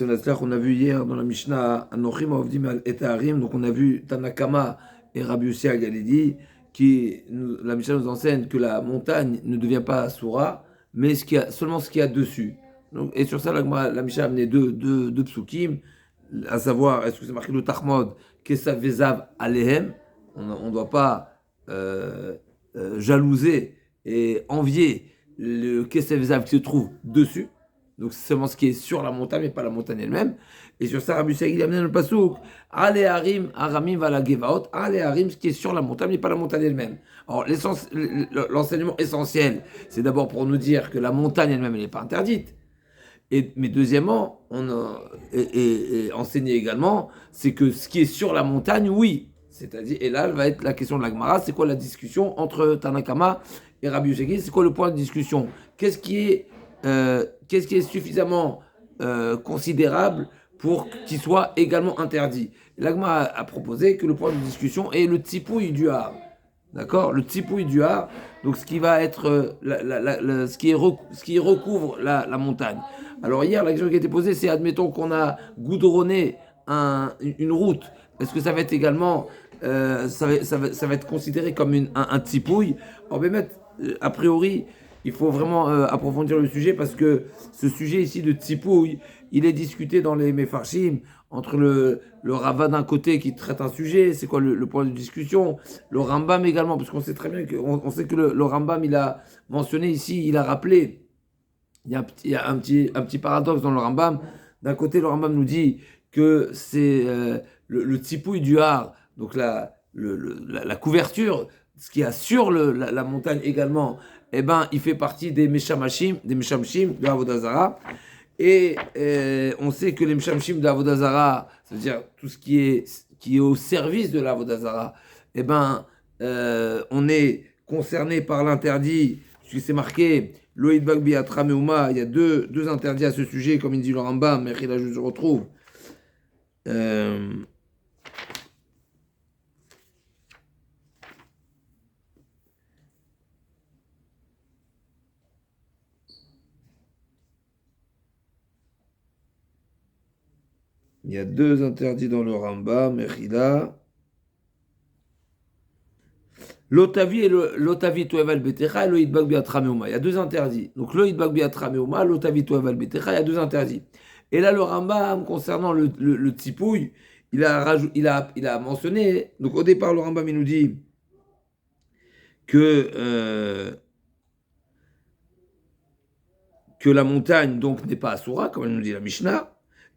On a vu hier dans la Mishnah Anochim Avdim al et Harim, donc on a vu Tanakama et Rabbi Yossi Galili, la Mishnah nous enseigne que la montagne ne devient pas Soura, mais seulement ce qu'il y a dessus. Donc, et sur ça, la Mishnah a amené deux psukim, à savoir, est-ce que c'est marqué le Tachmod, Kesav Vezav Alehem, on ne doit pas jalouser et envier le Kesav Vezav qui se trouve dessus. Donc c'est seulement ce qui est sur la montagne, mais pas la montagne elle-même. Et sur ça, Rabbi Yossi il a amené le pasouk. Ale harim, aramim vala gevaot. Ale harim, ce qui est sur la montagne, mais pas la montagne elle-même. Alors l'enseignement essentiel, c'est d'abord pour nous dire que la montagne elle-même, elle n'est pas interdite. Mais deuxièmement, et enseigner également, c'est que ce qui est sur la montagne, oui. C'est-à-dire, et là, va être la question de la Gemara, c'est quoi la discussion entre Tanakama et Rabbi Yossi? C'est quoi le point de discussion? Qu'est-ce qui est suffisamment considérable pour qu'il soit également interdit? L'Agma a proposé que le point de discussion est le tipouille du har. D'accord? Le tipouille du har, donc ce qui va être ce qui recouvre la montagne. Alors hier, la question qui a été posée, c'est admettons qu'on a goudronné une route. Est-ce que ça va être également, ça va être considéré comme un tipouille? Alors, a priori, il faut vraiment approfondir le sujet parce que ce sujet ici de Tzipouille, il est discuté dans les Mefarshim entre le Rava d'un côté qui traite un sujet, c'est quoi le point de discussion, le Rambam également, parce qu'on sait très bien on sait que le Rambam, il a mentionné ici, il a rappelé, il y a un petit paradoxe dans le Rambam. D'un côté, le Rambam nous dit que c'est le Tzipouille du har, donc la couverture, ce qu'il y a sur la montagne également, eh ben, il fait partie des Meshamashim, de Avodazara. Et on sait que les Meshamashim de Avodazara, c'est-à-dire tout ce qui est au service de l'Avodazara, eh ben, on est concerné par l'interdit, puisque c'est marqué Loïd Bagbi Atra Meuma. Il y a deux interdits à ce sujet, comme il dit le Rambam, mais là je retrouve. Il y a deux interdits dans le Rambam, Mechila. L'otavi et l'otavi toeval betecha et l'oïd bagbi atrameuma. Il y a deux interdits. Donc l'oïd bagbi atrameuma, l'otavi toeval betecha, il y a deux interdits. Et là, le Rambam, concernant le tipouille, il a mentionné. Donc au départ, le Rambam, il nous dit que la montagne, donc, n'est pas assoura, comme elle nous dit la Mishnah.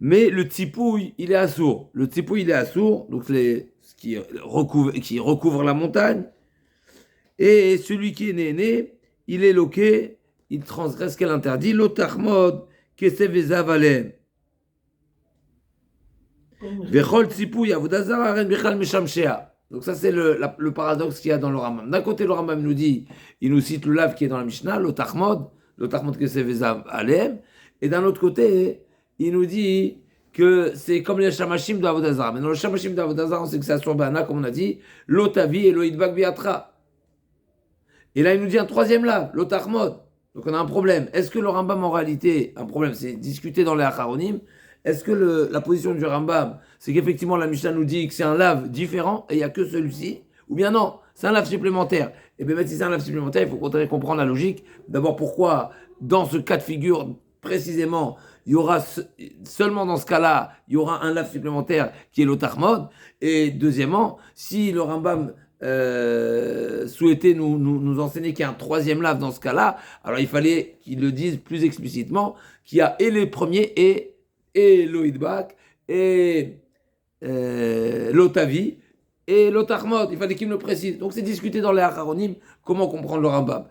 Mais le tipouille, il est assour. Le tipouille, il est assour, donc ce qui recouvre la montagne. Et celui qui est né, il est loqué, il transgresse quel interdit? L'otarmod, kesevezav alem. Vechol tipouille, avodazara, ren bechal meshamshea. Donc ça, c'est le paradoxe qu'il y a dans le Rambam. D'un côté, le Rambam nous dit, il nous cite le lave qui est dans la Mishnah, l'otarmod kesevezav alem. Et d'un autre côté, il nous dit que c'est comme les Shamashim de Avodazara. Mais dans le Shamashim de Avodazara, on sait que c'est sur Bana, comme on a dit, l'otavi et l'oïdbak biatra. Et là, il nous dit un troisième lave, l'otarmod. Donc on a un problème. Est-ce que le Rambam, en réalité, un problème, c'est discuté dans les Acharonim. Est-ce que la position du Rambam, c'est qu'effectivement la Mishnah nous dit que c'est un lave différent et il n'y a que celui-ci? Ou bien non, c'est un lave supplémentaire? Et bien, même si c'est un lave supplémentaire, il faut comprendre la logique. D'abord, pourquoi, dans ce cas de figure, précisément, il y aura seulement dans ce cas-là, il y aura un lave supplémentaire qui est l'otarmod. Et deuxièmement, si le Rambam souhaitait nous enseigner qu'il y a un troisième lave dans ce cas-là, alors il fallait qu'il le dise plus explicitement, qu'il y a et les premiers et l'oïdbak et l'otavi et l'otarmod. Il fallait qu'il me le précise. Donc c'est discuté dans les Acharonim comment comprendre le Rambam.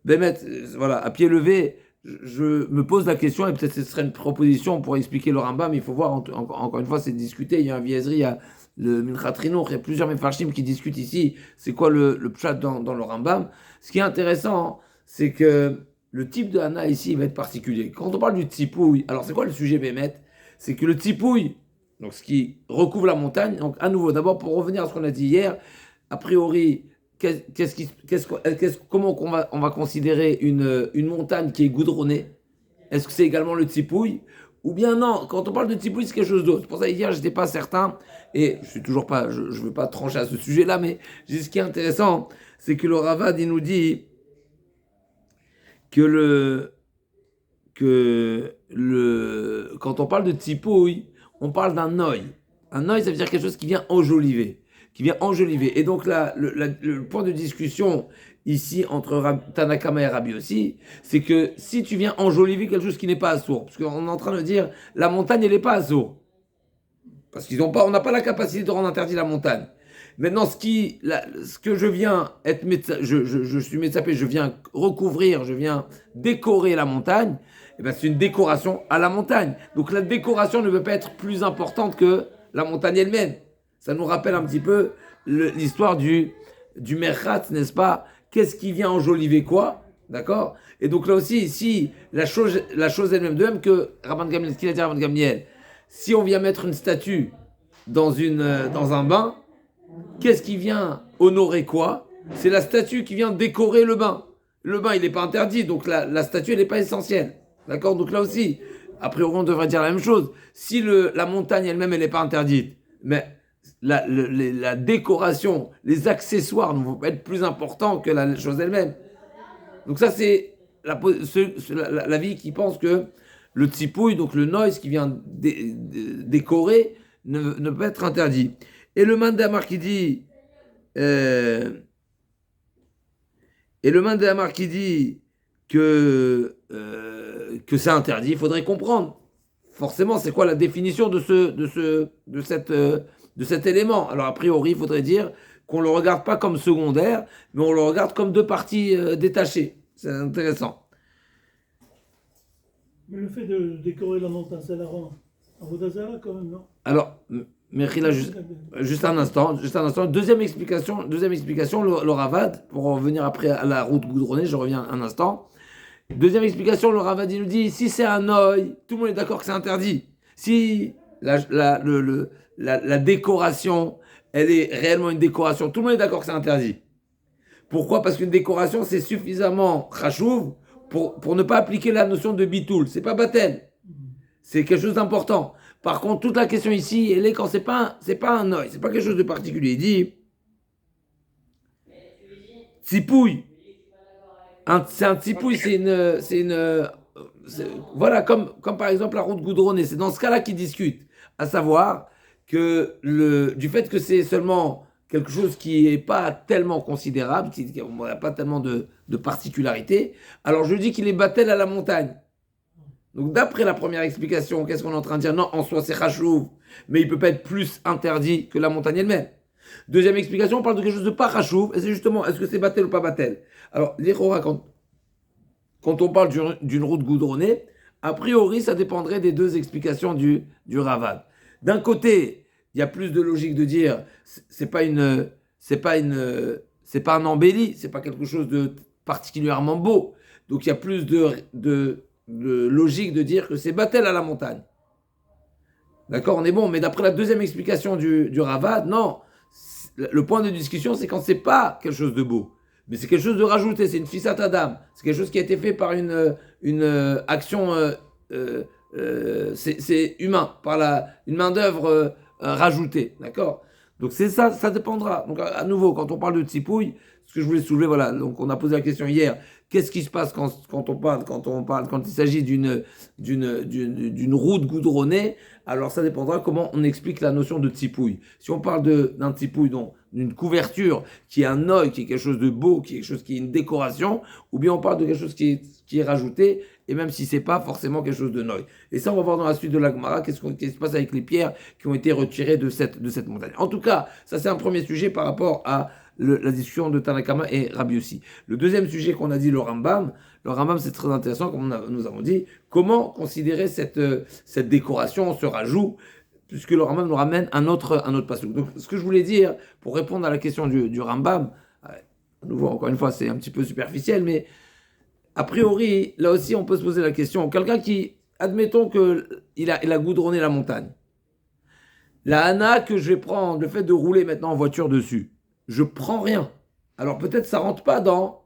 Bémet, voilà, à pied levé, je me pose la question, et peut-être ce serait une proposition pour expliquer le Rambam, il faut voir, encore une fois, c'est discuté, il y a un viaiserie, il y a le Minchat Rinour, il y a plusieurs Mefarshim qui discutent ici, c'est quoi le pshat dans le Rambam. Ce qui est intéressant, c'est que le type de Hana ici, il va être particulier. Quand on parle du tipouille, alors c'est quoi le sujet Bémet? C'est que le tipouille, donc ce qui recouvre la montagne, donc à nouveau, d'abord pour revenir à ce qu'on a dit hier, a priori, comment on va considérer une montagne qui est goudronnée? Est-ce que c'est également le tipouille? Ou bien non, quand on parle de Tipoui, c'est quelque chose d'autre. Pour ça, hier, je n'étais pas certain, et je suis toujours pas, je ne veux pas trancher à ce sujet-là, mais ce qui est intéressant, c'est que le Ravad, il nous dit que quand on parle de Tipoui, on parle d'un œil. Un œil, ça veut dire quelque chose qui vient enjoliver. Et donc là, le point de discussion ici entre Tanakama et Rabbi aussi, c'est que si tu viens enjoliver quelque chose qui n'est pas assourd, parce qu'on est en train de dire la montagne, elle n'est pas assourd. Parce on n'a pas la capacité de rendre interdit la montagne. Maintenant, ce que je viens être médecin, je suis médecin, je viens recouvrir, je viens décorer la montagne, eh ben, c'est une décoration à la montagne. Donc la décoration ne peut pas être plus importante que la montagne elle-même. Ça nous rappelle un petit peu l'histoire du merchat, n'est-ce pas? Qu'est-ce qui vient enjoliver quoi? D'accord? Et donc là aussi, ici, la chose elle-même, de même que Rabban Gamliel, ce qu'il a dit à Rabban Gamliel, si on vient mettre une statue dans un bain, qu'est-ce qui vient honorer quoi? C'est la statue qui vient décorer le bain. Le bain, il n'est pas interdit, donc la statue, elle n'est pas essentielle. D'accord? Donc là aussi, a priori, on devrait dire la même chose. Si la montagne elle-même, elle n'est pas interdite, mais la décoration, les accessoires ne vont pas être plus importants que la chose elle-même. Donc ça, c'est la vie qui pense que le tsipouille, donc le noise qui vient décorer, ne peut être interdit. Et le Mandamar qui dit, que c'est interdit, il faudrait comprendre. Forcément, c'est quoi la définition de cet élément? Alors, a priori, il faudrait dire qu'on ne le regarde pas comme secondaire, mais on le regarde comme deux parties détachées. C'est intéressant. Mais le fait de décorer la montagne, ça la rend en Vodazara quand même, non? Alors, Merila, juste un instant. Deuxième explication, le Ravad, pour revenir après à la route goudronnée, je reviens un instant. Deuxième explication, le Ravad, il nous dit, si c'est un œil, tout le monde est d'accord que c'est interdit. Si la décoration, elle est réellement une décoration, tout le monde est d'accord que c'est interdit. Pourquoi? Parce qu'une décoration, c'est suffisamment chachouv pour ne pas appliquer la notion de bitoul. C'est pas batel. C'est quelque chose d'important. Par contre, toute la question ici, elle est quand c'est pas un œil, c'est pas quelque chose de particulier. Il dit, tsipouille. C'est un tsipouille, voilà, comme par exemple la route goudronnée. C'est dans ce cas-là qu'ils discutent. À savoir que du fait que c'est seulement quelque chose qui n'est pas tellement considérable, qui n'a pas tellement de particularité, alors je dis qu'il est battel à la montagne. Donc d'après la première explication, qu'est-ce qu'on est en train de dire? Non, en soi c'est chachouv, mais il ne peut pas être plus interdit que la montagne elle-même. Deuxième explication, on parle de quelque chose de pas chachouv, et c'est justement, est-ce que c'est battel ou pas battel? Alors, l'Ichora, quand on parle d'une route goudronnée, a priori, ça dépendrait des deux explications du Ravad. D'un côté, il y a plus de logique de dire, c'est pas un embelli, c'est pas quelque chose de particulièrement beau. Donc il y a plus de logique de dire que c'est battel à la montagne. D'accord, on est bon, mais d'après la deuxième explication du Ravad, non. Le point de discussion, c'est quand c'est pas quelque chose de beau, mais c'est quelque chose de rajouté, c'est une fissat adam, c'est quelque chose qui a été fait par une action, c'est humain, par une main d'œuvre rajoutée, d'accord? Donc c'est ça, ça dépendra. Donc à nouveau, quand on parle de tsipouille, ce que je voulais soulever, voilà, donc on a posé la question hier, qu'est-ce qui se passe quand il s'agit d'une route goudronnée? Alors ça dépendra comment on explique la notion de tsipouille. Si on parle d'un tsipouille, donc d'une couverture qui est un œil, qui est quelque chose de beau, qui est quelque chose qui est une décoration, ou bien on parle de quelque chose qui est rajouté, et même si c'est pas forcément quelque chose de noy. Et ça, on va voir dans la suite de la Gemara, qu'est-ce qui se passe avec les pierres qui ont été retirées de cette montagne. En tout cas, ça c'est un premier sujet par rapport à la discussion de Tanakama et Rabbi Yossi. Le deuxième sujet qu'on a dit, le Rambam, c'est très intéressant, comme nous avons dit, comment considérer cette décoration, ce rajout, puisque le Rambam nous ramène un autre passouk. Donc, ce que je voulais dire, pour répondre à la question du Rambam, à nouveau, encore une fois, c'est un petit peu superficiel, mais a priori, là aussi, on peut se poser la question, quelqu'un qui, admettons qu'il a goudronné la montagne, la hana que je vais prendre, le fait de rouler maintenant en voiture dessus, je prends rien. Alors peut-être ça rentre pas dans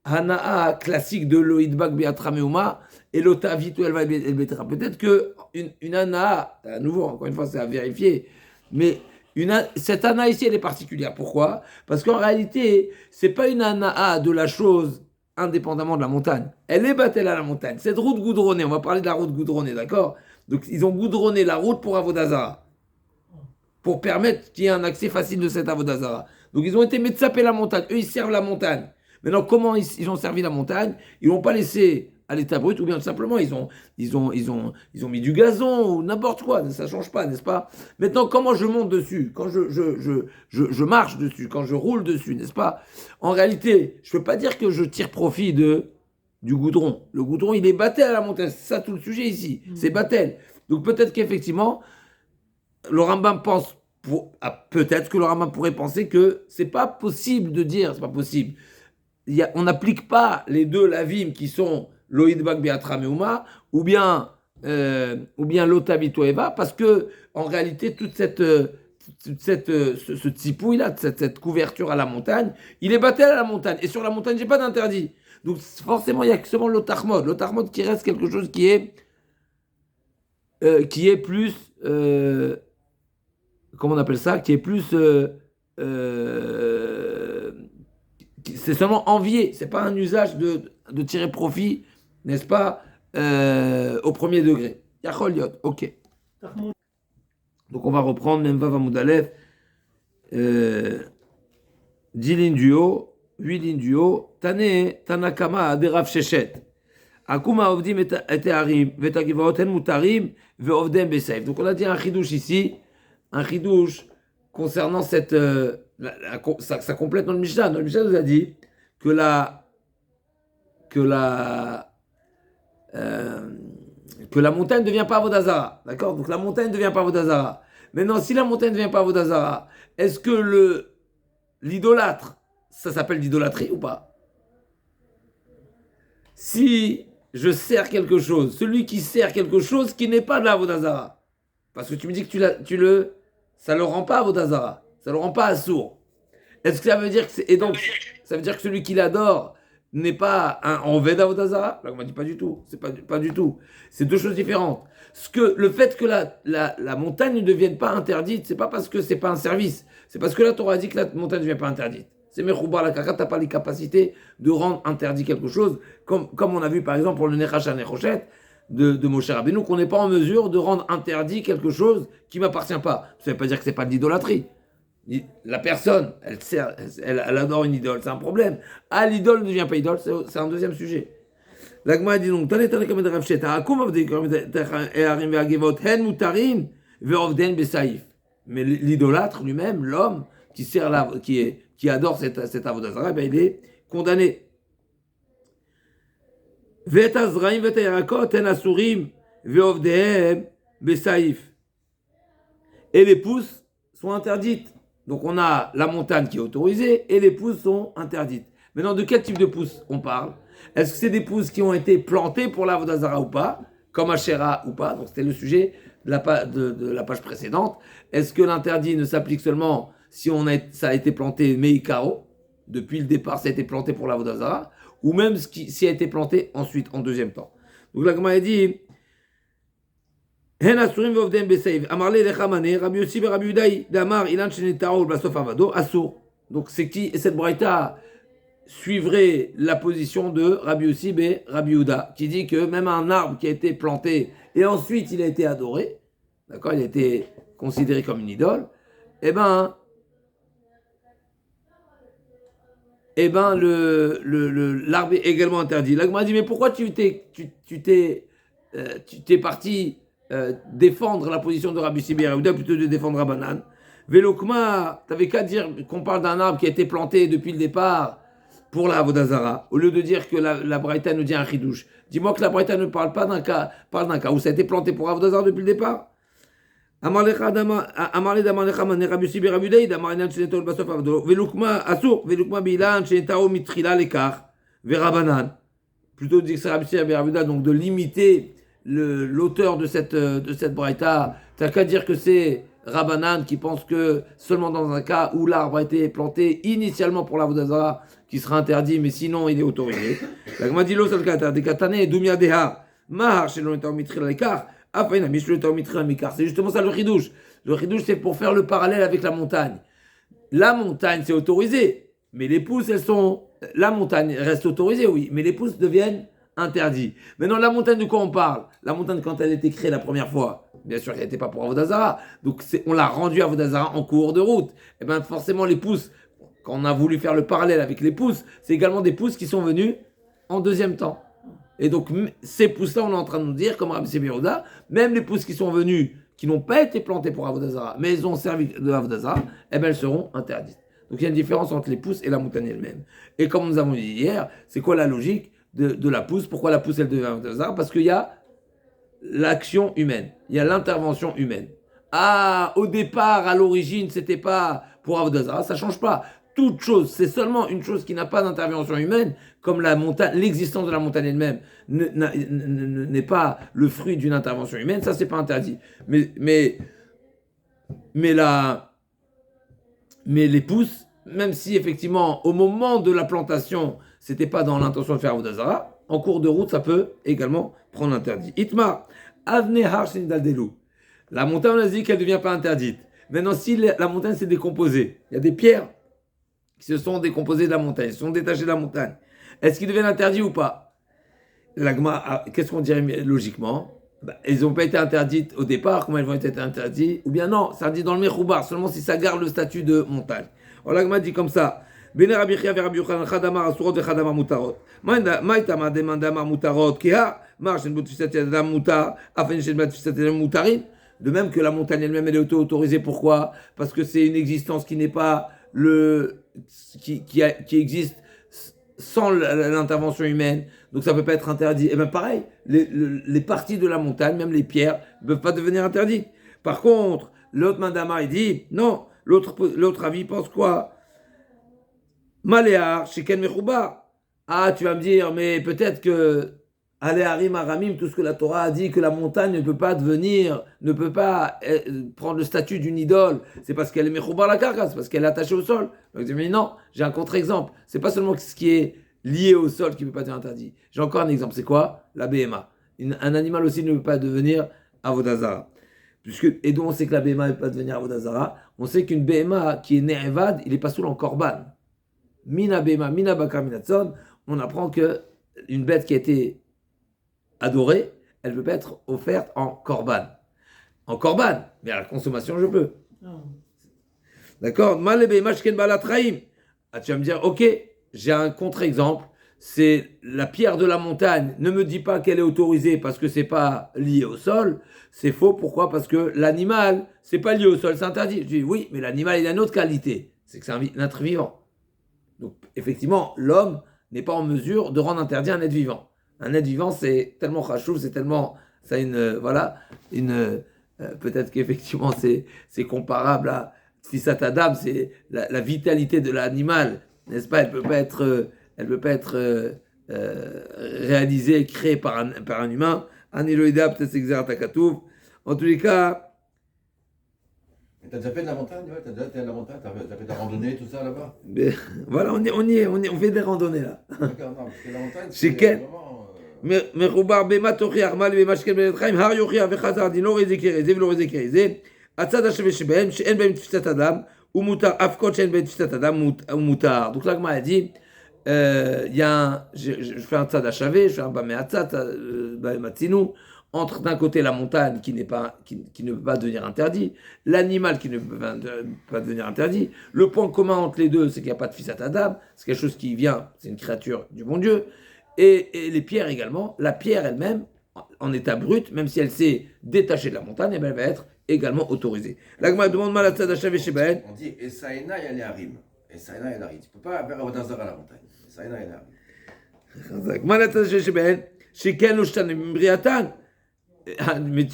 Hanaa classique de l'Oïdbak Beatrameuma et l'Ota Vitu Elva El Betra. Peut-être qu'une Hanaa, à nouveau, encore une fois, c'est à vérifier, mais cette Hanaa ici, elle est particulière. Pourquoi? Parce qu'en réalité, c'est pas une Hanaa de la chose indépendamment de la montagne. Elle est battelle à la montagne. Cette route goudronnée, on va parler de la route goudronnée, d'accord? Donc, ils ont goudronné la route pour Avodazara, pour permettre qu'il y ait un accès facile de cette Avodazara. Donc, ils ont été mettre la montagne. Eux, ils servent la montagne. Maintenant, comment ils ont servi la montagne? Ils l'ont pas laissé à l'état brut, ou bien tout simplement, ils ont mis du gazon, ou n'importe quoi. Ça change pas, n'est-ce pas? Maintenant, comment je monte dessus? Quand je marche dessus, quand je roule dessus, n'est-ce pas? En réalité, je peux pas dire que je tire profit du goudron. Le goudron, il est battel à la montagne. C'est ça tout le sujet ici. C'est battel. Donc peut-être qu'effectivement, le Rambam pense, peut-être que le Rambam pourrait penser que c'est pas possible de dire, c'est pas possible. On n'applique pas les deux lavim qui sont l'Oïdbak Beatra Meuma ou bien l'Otavito Eva, parce que en réalité, ce tsipouille là, cette couverture à la montagne, il est battel à la montagne. Et sur la montagne, j'ai pas d'interdit. Donc forcément, il y a seulement l'Otarmod. L'Otarmod qui reste quelque chose qui est plus, comment on appelle ça, qui est plus, c'est seulement envier, c'est pas un usage de tirer profit, n'est-ce pas, au premier degré. Yachol yot, ok. Donc on va reprendre même Vav Amud Aleph, 10 lignes du haut, 8 lignes du haut, Tanakama Aderav Shechet. Akuma Ovdim et Harim, Vetagivaoten Mutarim, Veovdem Besaif. Donc on a dit un chidouche ici, un chidouche concernant cette. Ça complète notre Mishnah. Notre Mishnah nous a dit que la montagne ne devient pas Avodazara. D'accord? Donc la montagne ne devient pas Avodazara. Maintenant, si la montagne ne devient pas Avodazara, est-ce que l'idolâtre, ça s'appelle l'idolâtrie ou pas? Si je sers quelque chose, celui qui sert quelque chose qui n'est pas de la Avodazara, parce que tu me dis que ça ne le rend pas Avodazara, ça ne le rend pas assourd. Est-ce que ça veut dire et donc, ça veut dire que celui qui l'adore n'est pas en Veda Avodazara? Là, on m'a dit pas du tout. C'est pas du tout. C'est deux choses différentes. Le fait que la montagne ne devienne pas interdite, c'est pas parce que c'est pas un service. C'est parce que la Torah a dit que la montagne ne devient pas interdite. C'est Mechoubar la Kaka, tu n'as pas les capacités de rendre interdit quelque chose, comme on a vu par exemple pour le Nechash Nechoshet de Moshe Rabbeinu, qu'on n'est pas en mesure de rendre interdit quelque chose qui ne m'appartient pas. Ça ne veut pas dire que ce n'est pas de l'idolâtrie. La personne, elle adore une idole, c'est un problème. Ah, l'idole ne devient pas idole, c'est un deuxième sujet. L'Agma dit donc, mais l'idolâtre lui-même, l'homme qui adore cette avodazara, ben il est condamné. Et les pousses sont interdites. Donc on a la montagne qui est autorisée et les pousses sont interdites. Maintenant, de quel type de pousses on parle? Est-ce que c'est des pousses qui ont été plantées pour l'avodazara ou pas, comme Asherah ou pas? Donc c'était le sujet de la page précédente. Est-ce que l'interdit ne s'applique seulement si ça a été planté meikaro, depuis le départ ça a été planté pour l'avodazara, ou même si ça a été planté ensuite, en deuxième temps? Donc la Gemara dit donc c'est qui? Et cette braïta suivrait la position de Rabbi Yossi et Rabbi Yehuda, qui dit que même un arbre qui a été planté et ensuite il a été adoré, d'accord, il a été considéré comme une idole, l'arbre est également interdit. La Gemara dit mais pourquoi tu t'es parti défendre la position de Rabbi Yossi et Rabbi Yehuda plutôt de défendre Rabbanan? Velokma, t'avais qu'à dire qu'on parle d'un arbre qui a été planté depuis le départ pour la Avodazara, au lieu de dire que la Braïta nous dit un chidouche. Dis-moi que la Braïta ne parle pas d'un cas où ça a été planté pour Avodazara depuis le départ. Plutôt de dire que c'est Rabbi Yossi et Rabbi Yehuda, donc de limiter l'auteur de cette Braïta, t'as qu'à dire que c'est Rabbanan qui pensent que seulement dans un cas où l'arbre a été planté initialement pour l'Avodazara, qui sera interdit, mais sinon il est autorisé. La Gemara dit l'eau sur le Katar, des Katane, Doumia Deha, Mahar, chez l'on mitri la l'écart, Afaina, Mishlo mitri la mikar. C'est justement ça le Chidouche. Le Chidouche, c'est pour faire le parallèle avec la montagne. La montagne, c'est autorisé, mais les pousses, elles sont. La montagne reste autorisée, oui, mais les pousses deviennent interdits. Maintenant, la montagne, de quoi on parle? La montagne, quand elle a été créée la première fois, bien sûr, elle n'était pas pour Avodazara. Donc, on l'a rendue Avodazara en cours de route. Et bien, forcément, les pousses, quand on a voulu faire le parallèle avec les pousses, c'est également des pousses qui sont venues en deuxième temps. Et donc, ces pousses-là, on est en train de nous dire, comme Rabbi Sebirouda, même les pousses qui sont venues, qui n'ont pas été plantées pour Avodazara, mais elles ont servi de Avodazara, eh bien, elles seront interdites. Donc, il y a une différence entre les pousses et la montagne elle-même. Et comme nous avons dit hier, c'est quoi la logique de la pousse? Pourquoi la pousse, elle devient Avodazara? Parce qu'il y a l'action humaine, il y a l'intervention humaine. Ah, au départ, à l'origine, c'était pas pour Avodazara, ça change pas. Toute chose, c'est seulement une chose qui n'a pas d'intervention humaine, comme la montagne, l'existence de la montagne elle-même n'est pas le fruit d'une intervention humaine, ça c'est pas interdit. Mais les pousses, même si effectivement au moment de la plantation, c'était pas dans l'intention de faire Avodazara, en cours de route, ça peut également prendre interdit. Itma, Avne Harshinidaldelu. La montagne, on a dit qu'elle ne devient pas interdite. Maintenant, si la montagne s'est décomposée, il y a des pierres qui se sont décomposées de la montagne, se sont détachées de la montagne. Est-ce qu'ils deviennent interdits ou pas? Qu'est-ce qu'on dirait logiquement? Elles n'ont pas été interdites au départ, comment elles vont être interdites? Ou bien non, ça dit dans le Mechoubar, seulement si ça garde le statut de montagne. Alors l'Agma dit comme ça. Bene Rabbi Chia ve Rabbi Yochanan Chadamar Asurot ve Chadamar Mutarot. Maïtama demandamar Mutarot Keha Marchen Butfisat Adam Mutar Afen Shen Butfisat Adam Mutarin. De même que la montagne elle-même, elle est auto-autorisée. Pourquoi? Parce que c'est une existence qui n'est pas qui existe sans l'intervention humaine. Donc ça ne peut pas être interdit. Et bien pareil, les parties de la montagne, même les pierres, ne peuvent pas devenir interdites. Par contre, l'autre Mandama, il dit, non, l'autre avis pense quoi? Maléar, Sheken Mechouba. Ah, tu vas me dire, mais peut-être que Aléarim, Aramim, tout ce que la Torah a dit, que la montagne ne peut pas prendre le statut d'une idole. C'est parce qu'elle est Mechouba la carcasse, c'est parce qu'elle est attachée au sol. Donc je dis, mais non, j'ai un contre-exemple. C'est pas seulement ce qui est lié au sol qui ne peut pas être interdit. J'ai encore un exemple, c'est quoi? La BMA. Un animal aussi ne peut pas devenir Avodazara. Et donc on sait que la BMA ne peut pas devenir Avodazara. On sait qu'une BMA qui est Ne'evad, il n'est pas sous en korban. Mina BMA, Mina Bakar, Mina Tzon, on apprend qu'une bête qui a été adorée, elle ne peut pas être offerte en korban. En korban, mais à la consommation, je peux. D'accord? Mal BMA, Shken Balatraim. Ah, tu vas me dire, ok, j'ai un contre-exemple. C'est la pierre de la montagne. Ne me dis pas qu'elle est autorisée parce que c'est pas lié au sol. C'est faux. Pourquoi? Parce que l'animal, c'est pas lié au sol, c'est interdit. Je dis oui, mais l'animal, il a une autre qualité. C'est que c'est un être vivant. Donc, effectivement, l'homme n'est pas en mesure de rendre interdit un être vivant. Un être vivant, c'est tellement chachouf, c'est tellement, ça a peut-être qu'effectivement, c'est comparable à Tfisat Adam, c'est la vitalité de l'animal, n'est-ce pas? Elle peut pas être réalisée, créée par un humain. Un Eloïda, peut-être c'est Xerat HaKatuv. En tous les cas. T'as déjà fait de la montagne, ouais? T'as déjà été à la montagne, t'as fait de la randonnée, tout ça là-bas? Voilà, on fait des randonnées là. D'accord, non, parce que la montagne, c'est vraiment. מחובר במה תוכיח מה למשכן בלת חיים, הר יוכיח וחזר דין לא רואה זה כרזה ולא רואה זה כרזה. הצד השווה שבהם שאין בהם תפיסת אדם ומותר, אף קוד שאין בהם תפיסת אדם ומותר. Donc là, a dit, je fais un tzad achavé, je fais un baméatzat, baméatzinu, entre d'un côté la montagne qui ne peut pas devenir interdit, l'animal qui ne peut pas devenir interdit. Le point commun entre les deux, c'est qu'il n'y a pas de fissat adam, c'est quelque chose qui vient, c'est une créature du bon Dieu. Et les pierres également, la pierre elle-même, en état brut, même si elle s'est détachée de la montagne, elle va être également autorisée. L'agma demande mal à tzad achavé chez Baen. On dit Esaïna et Aléarim. Esaïna et Aléarim. Tu ne peux pas faire Avodazara à la montagne. Esaïna et Aléarim. Mal à tzad achavé chez Baen, chez Ken Ushtan Briatan. Mais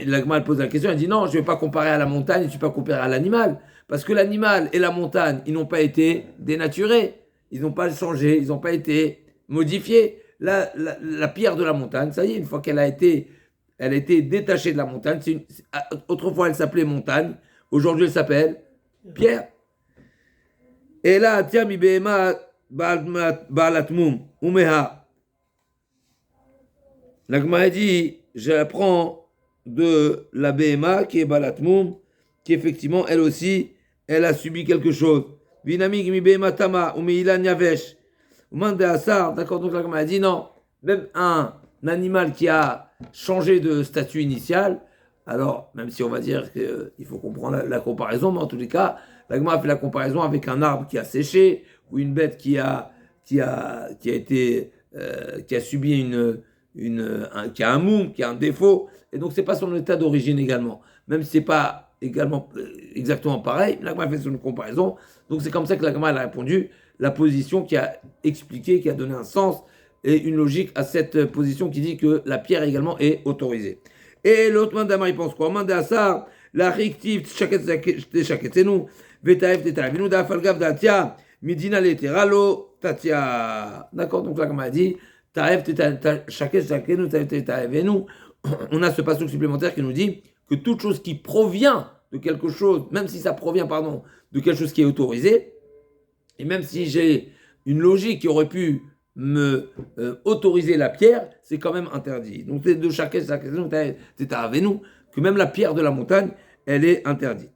l'agma pose la question, elle dit non, je ne vais pas comparer à la montagne, je ne vais pas comparer à l'animal. Parce que l'animal et la montagne, ils n'ont pas été dénaturés, ils n'ont pas changé, ils n'ont pas été modifiés. La pierre de la montagne, ça y est, une fois qu'elle a été elle a été détachée de la montagne. Autrefois, elle s'appelait montagne. Aujourd'hui, elle s'appelle pierre. Et là, tiens, mi behema ba'alatmum umeha. La Gemara dit, j'apprends de la behema qui est balatmum, qui effectivement, elle aussi, elle a subi quelque chose. Vinamik mi behema tama umeilan yavesh. Umande asar, d'accord, donc la Gemara dit non, même un animal qui a changé de statut initial, alors, même si on va dire qu'il faut comprendre la comparaison, mais en tous les cas, la Gemara fait la comparaison avec un arbre qui a séché, ou une bête qui a subi qui a un moum, qui a un défaut, et donc c'est pas son état d'origine également. Même si c'est pas également exactement pareil, la Gemara fait une comparaison, donc c'est comme ça que la Gemara a répondu, la position qui a expliqué, qui a donné un sens et une logique à cette position qui dit que la pierre également est autorisée. Et l'autre mandama, il pense quoi? Manda ça, la rictive, chaketsenu, vetaev tetavinu, da falgav datia, midina leteralo, tatia. D'accord, donc là, comme on a dit, taev chaketsenu, taev tetavenu, on a ce passage supplémentaire qui nous dit que toute chose qui provient de quelque chose, même si ça provient, de quelque chose qui est autorisé, et même si j'ai une logique qui aurait pu me autoriser la pierre, c'est quand même interdit. Donc de chacun, c'est avec nous que même la pierre de la montagne, elle est interdite.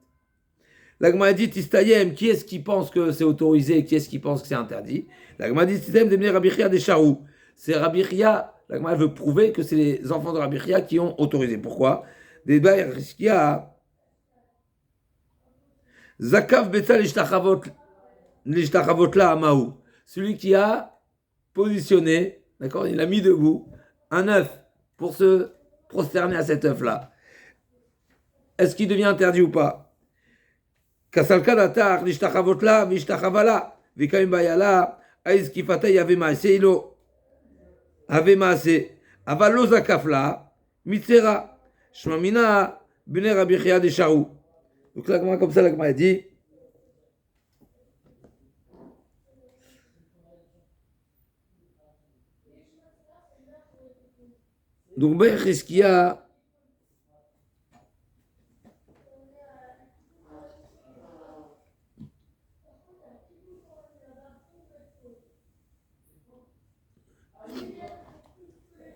La Gemara dit Tistayem, qui est-ce qui pense que c'est autorisé et qui est-ce qui pense que c'est interdit? La Gemara dit Tistayem de Rabbi Chia des Charou. C'est Rabbi Chia, la Gemara veut prouver que c'est les enfants de Rabbi Chia qui ont autorisé. Pourquoi? Des Bayer Riskia Zakav Betal Ishtachavot la Amaou. Celui qui a positionné, d'accord, il a mis debout un œuf pour se prosterner à cet œuf-là. Est-ce qu'il devient interdit ou pas? Kasalka datar, nishtachavotla, vishtachavala, vikaim bayala, aiz kifata yave maase ilo, ave maase, avalo zakafla, mitzera, shmamina, bne Rabbi Chia de Charou. Donc là, comme ça, la Gemara dit, donc, Becheskia,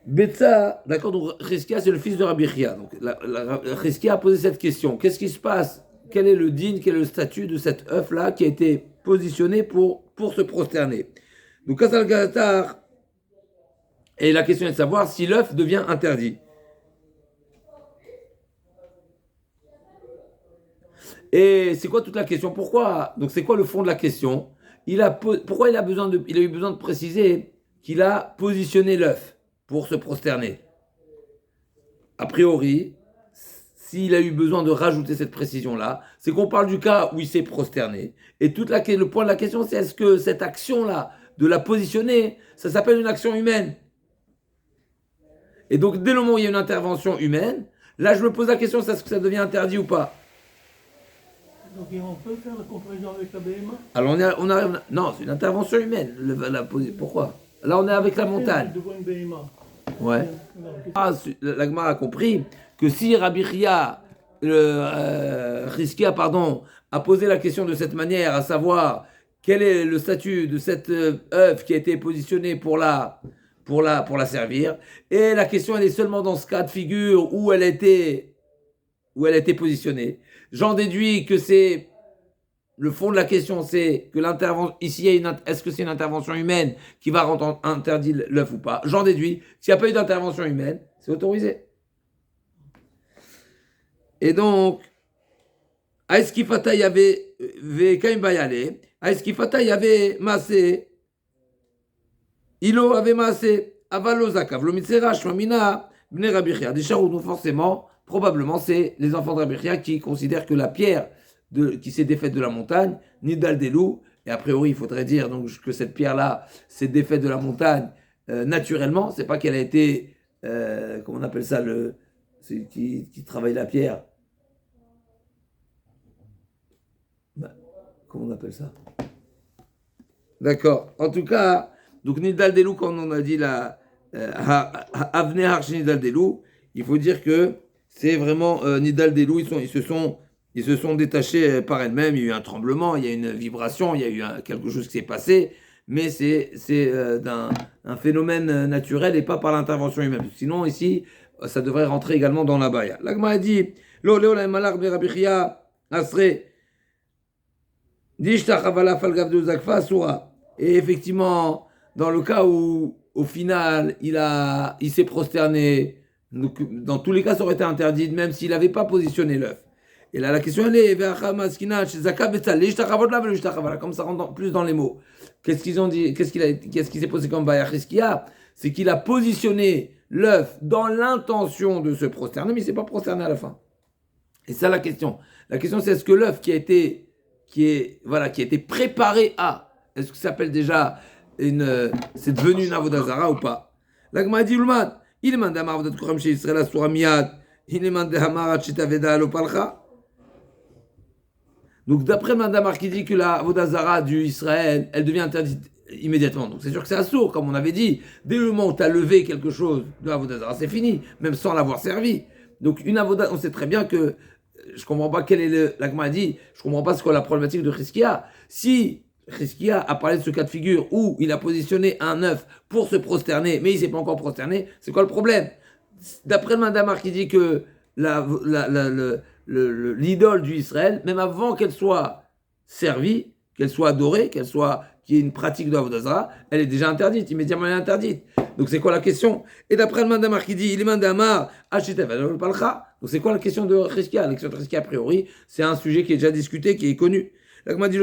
Betsa, d'accord, donc Cheskia, c'est le fils de Rabbi Chia. Donc, Cheskia a posé cette question. Qu'est-ce qui se passe? Quel est le din, quel est le statut de cet œuf-là qui a été positionné pour se prosterner? Donc, Kasal Gatar, et la question est de savoir si l'œuf devient interdit. Et c'est quoi toute la question? Pourquoi? Donc c'est quoi le fond de la question? Pourquoi il a eu besoin de préciser qu'il a positionné l'œuf pour se prosterner? A priori, s'il a eu besoin de rajouter cette précision-là, c'est qu'on parle du cas où il s'est prosterné. Et le point de la question, c'est est-ce que cette action-là, de la positionner, ça s'appelle une action humaine? Et donc, dès le moment où il y a une intervention humaine, là, je me pose la question, est-ce que ça devient interdit ou pas? Donc, on peut faire la comparaison avec la BMA? Alors, non, c'est une intervention humaine. Pourquoi? Là, on est avec la montagne. Devant une BMA. Ouais. La Gemara a compris que si Rabbi Chia, Cheskia, a posé la question de cette manière, à savoir quel est le statut de cette œuf qui a été positionné pour la servir. Et la question, elle est seulement dans ce cas de figure où elle a été positionnée. J'en déduis que c'est le fond de la question, c'est que l'intervention ici, est-ce que c'est une intervention humaine qui va rendre interdit l'œuf ou pas? J'en déduis. S'il n'y a pas eu d'intervention humaine, c'est autorisé. Et donc, Aeskifata y avait Vekaim Bayale, Aeskifata y avait Masé. Ilo avait massé, avalo zakav, lo mitzera, shmamina, bne Rabbi Chia. Des charous, donc forcément, probablement, c'est les enfants de Rabbi Chia qui considèrent que la pierre qui s'est défaite de la montagne, Nidal des loups, et a priori, il faudrait dire donc, que cette pierre-là s'est défaite de la montagne naturellement, c'est pas qu'elle a été, comment on appelle ça, qui travaille la pierre. Comment on appelle ça? D'accord. En tout cas, donc Nidal Delou, quand on a dit la Avne Harsh Nidal Delou, il faut dire que c'est vraiment Nidal des loups, ils se sont détachés par elles-mêmes, il y a eu un tremblement, il y a eu une vibration, il y a eu quelque chose qui s'est passé, mais c'est un phénomène naturel et pas par l'intervention humaine. Sinon, ici, ça devrait rentrer également dans la baya. L'agma a dit, Lo leo la malach be Rabbi Chia asre dishta chavala falgav de zakfa asura. Et effectivement, dans le cas où, au final, il s'est prosterné, donc, dans tous les cas, ça aurait été interdit, même s'il n'avait pas positionné l'œuf. Et là, la question, elle est, comme ça rentre plus dans les mots. Qu'est-ce qu'ils ont dit, qu'est-ce qui s'est posé comme bayach Hiskia? C'est qu'il a positionné l'œuf dans l'intention de se prosterner, mais il ne s'est pas prosterné à la fin. Et ça, la question. La question, c'est est-ce que l'œuf qui a été préparé à, est-ce que ça s'appelle déjà c'est devenu une avodazara ou pas? L'agma dit, Ulman, il demande à Marav de Koram chez Israël à Suramiad, il demande à Marav Chitaveda Lopalcha. Donc, d'après Mandamar qui dit que la avodazara du Israël, elle devient interdite immédiatement. Donc, c'est sûr que c'est assourd, comme on avait dit. Dès le moment où tu as levé quelque chose de l'avodazara, c'est fini, même sans l'avoir servi. Donc, une avodazara, on sait très bien que je ne comprends pas quel est l'agma dit, je ne comprends pas ce qu'est la problématique de Chizkia. Si Chizkia a parlé de ce cas de figure où il a positionné un œuf pour se prosterner, mais il ne s'est pas encore prosterné, c'est quoi le problème? D'après le Mandamar qui dit que l'idole du Israël, même avant qu'elle soit servie, qu'elle soit adorée, qu'il y ait une pratique de Avodazara, elle est déjà interdite, immédiatement elle est interdite. Donc c'est quoi la question? Et d'après le Mandamar qui dit, il est Mandamar, Palcha. Donc c'est quoi la question de Chizkia? La question de Chizkia, a priori, c'est un sujet qui est déjà discuté, qui est connu. L'agma dit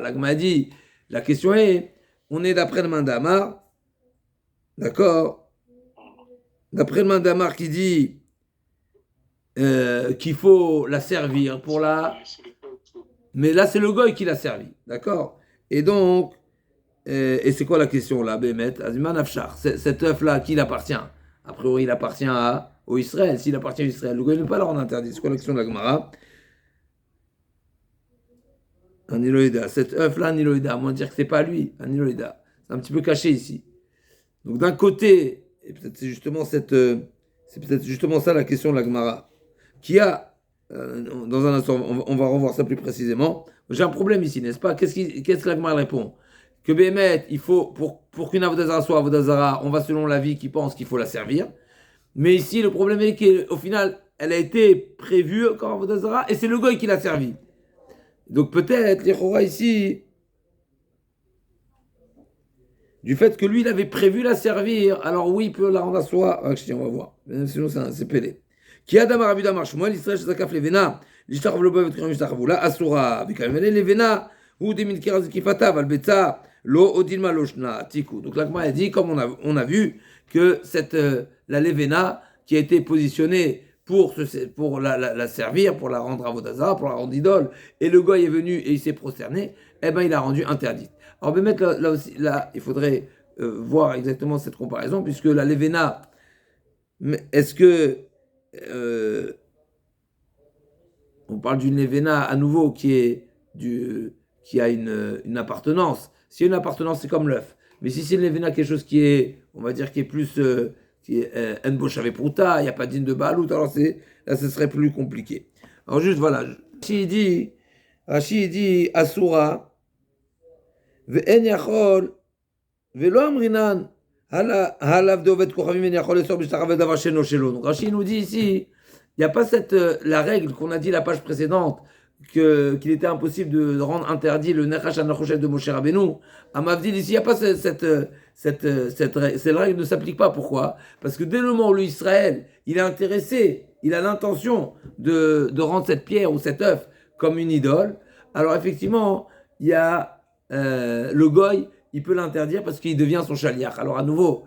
l'agma dit, la question est, on est d'après le Mandamar, d'accord? D'après le Mandamar qui dit qu'il faut la servir pour la... Mais là, c'est le goy qui l'a servi, d'accord? Et donc, et c'est quoi la question là, Bémet? Aziman Afshar, cet œuf-là, à qui il appartient? A priori, il appartient au Israël. S'il appartient à Israël, le goy ne peut pas le rendre interdit. C'est quoi la question de la Gemara? Un Iloïda. Cet œuf-là, un Iloïda. Moi, dire que c'est pas lui, un Iloïda. C'est un petit peu caché ici. Donc, d'un côté, et peut-être c'est justement c'est peut-être justement ça la question de la Gemara, qui a, dans un instant, on va revoir ça plus précisément. J'ai un problème ici, n'est-ce pas? Qu'est-ce que la Gemara répond? Que Bémet, il faut, pour qu'une avodazara soit avodazara, on va selon l'avis qui pense qu'il faut la servir. Mais ici, le problème est qu'au final, elle a été prévue comme avodazara, et c'est le goy qui l'a servi. Donc peut-être, les Chora ici, du fait que lui, il avait prévu la servir, alors oui, il peut la rendre à soi. Ah, on va voir. Sinon, c'est pelé. Qui a damar abudamar shmuel, Israël, shazakaf levena, l'ishtarv lobo, vetkiram ishtarvula, asura, bikalmele levena, ou des milkiraz kifata, valbetza, lo odilma loshna, tiku. Donc l'agma a dit, comme on a vu, que la levena, qui a été positionnée pour la servir, pour la rendre avodazara, pour la rendre idole, et le goy est venu et il s'est prosterné, eh ben il a rendu interdite. Alors, on va mettre là aussi, il faudrait voir exactement cette comparaison, puisque la levena, est-ce que on parle d'une levena à nouveau qui a une appartenance. Si une appartenance, c'est comme l'œuf. Mais si c'est une levena, quelque chose qui est, on va dire, qui est plus qui est enbosh avec prouta, il n'y a pas d'ine de balout, alors là, ce serait plus compliqué. Alors juste voilà, Rashi dit Asura. ואין יכול, ולא אמרינן, halav de ovet kochavim en yachol esor b'shtachavet davar sheno shelo. Donc Rashi nous dit ici, il n'y a pas la règle qu'on a dit la page précédente, qu'il était impossible de rendre interdit le nechash anachoshet de Moshe Rabbeinu. À Mavdil ici, il n'y a pas cette règle ne s'applique pas. Pourquoi? Parce que dès le moment où l'Israël, il est intéressé, il a l'intention de rendre cette pierre ou cet œuf comme une idole, alors effectivement, il y a le goy, il peut l'interdire parce qu'il devient son chaliach. Alors à nouveau,